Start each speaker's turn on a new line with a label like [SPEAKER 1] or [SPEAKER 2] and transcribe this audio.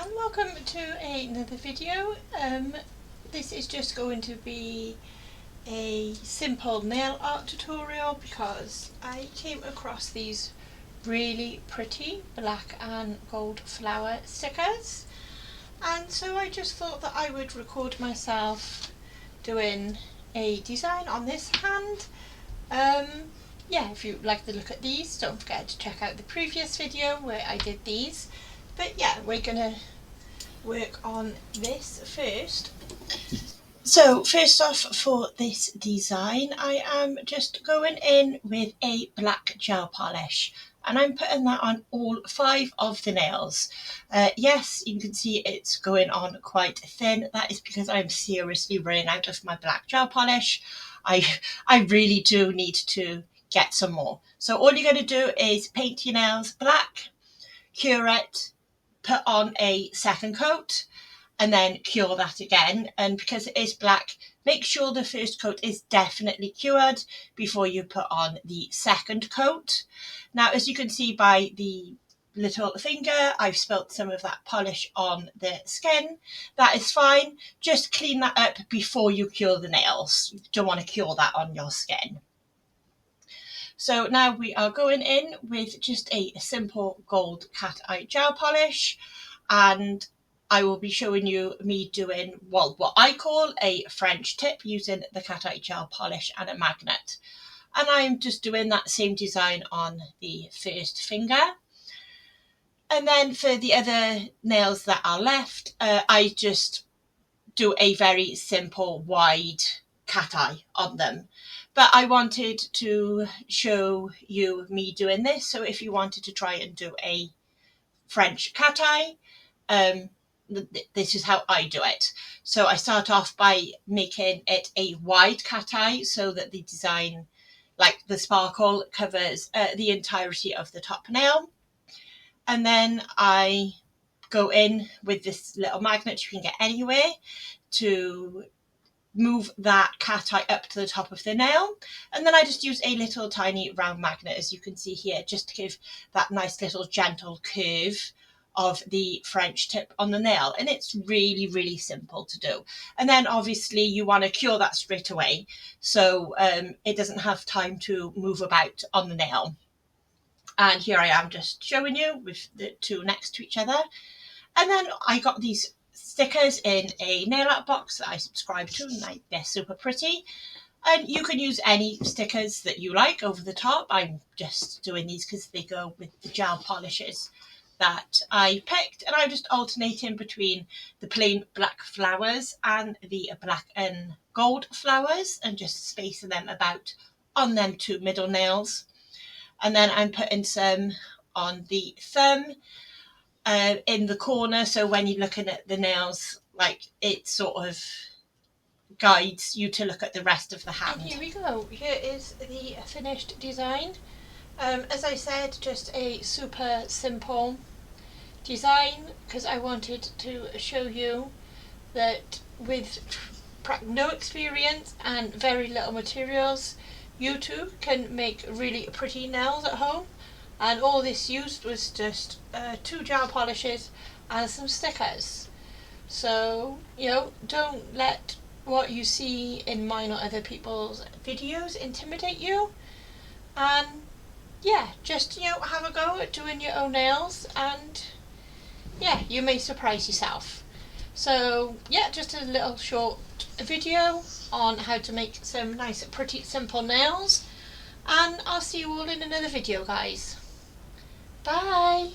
[SPEAKER 1] and welcome to another video. This is just going to be a simple nail art tutorial because I came across these really pretty black and gold flower stickers, and so I just thought that I would record myself doing a design on this hand. Yeah, if you like the look at these, don't forget to check out the previous video where I did these. But yeah, we're gonna work on this first. So first off, for this design, I am just going in with a black gel polish, and I'm putting that on all 5 of the nails. Yes, you can see it's going on quite thin. That is because I'm seriously running out of my black gel polish. I really do need to get some more. So all you're going to do is paint your nails black, cure it, put on a second coat, and then cure that again. And because it is black, make sure the first coat is definitely cured before you put on the second coat. Now, as you can see by the little finger, I've spilt some of that polish on the skin. That is fine. Just clean that up before you cure the nails. You don't want to cure that on your skin. So now we are going in with just a simple gold cat eye gel polish, and I will be showing you me doing, well, what I call a French tip using the cat eye gel polish and a magnet. And I'm just doing that same design on the first finger. And then for the other nails that are left, I just do a very simple wide cat eye on them. But I wanted to show you me doing this, so if you wanted to try and do a French cat eye, this is how I do it. So I start off by making it a wide cat eye so that the design, like the sparkle, covers the entirety of the top nail. And then I go in with this little magnet you can get anywhere to move that cat eye up to the top of the nail, and then I just use a little tiny round magnet, as you can see here, just to give that nice little gentle curve of the French tip on the nail. And it's really simple to do. And then obviously you want to cure that straight away, so it doesn't have time to move about on the nail. And here I am just showing you with the two next to each other. And then I got these stickers in a nail art box that I subscribe to, and they're super pretty. And you can use any stickers that you like over the top. I'm just doing these because they go with the gel polishes that I picked, and I'm just alternating between the plain black flowers and the black and gold flowers, and just spacing them about on them 2 middle nails. And then I'm putting some on the thumb, in the corner, so when you're looking at the nails, like, it sort of guides you to look at the rest of the hand. And here we go. Here is the finished design. As I said, just a super simple design because I wanted to show you that with no experience and very little materials, you too can make really pretty nails at home. And all this used was just 2 gel polishes and some stickers. So, you know, don't let what you see in mine or other people's videos intimidate you. And yeah, just, you know, have a go at doing your own nails, and yeah, you may surprise yourself. So yeah, just a little short video on how to make some nice, pretty, simple nails. And I'll see you all in another video, guys. Bye!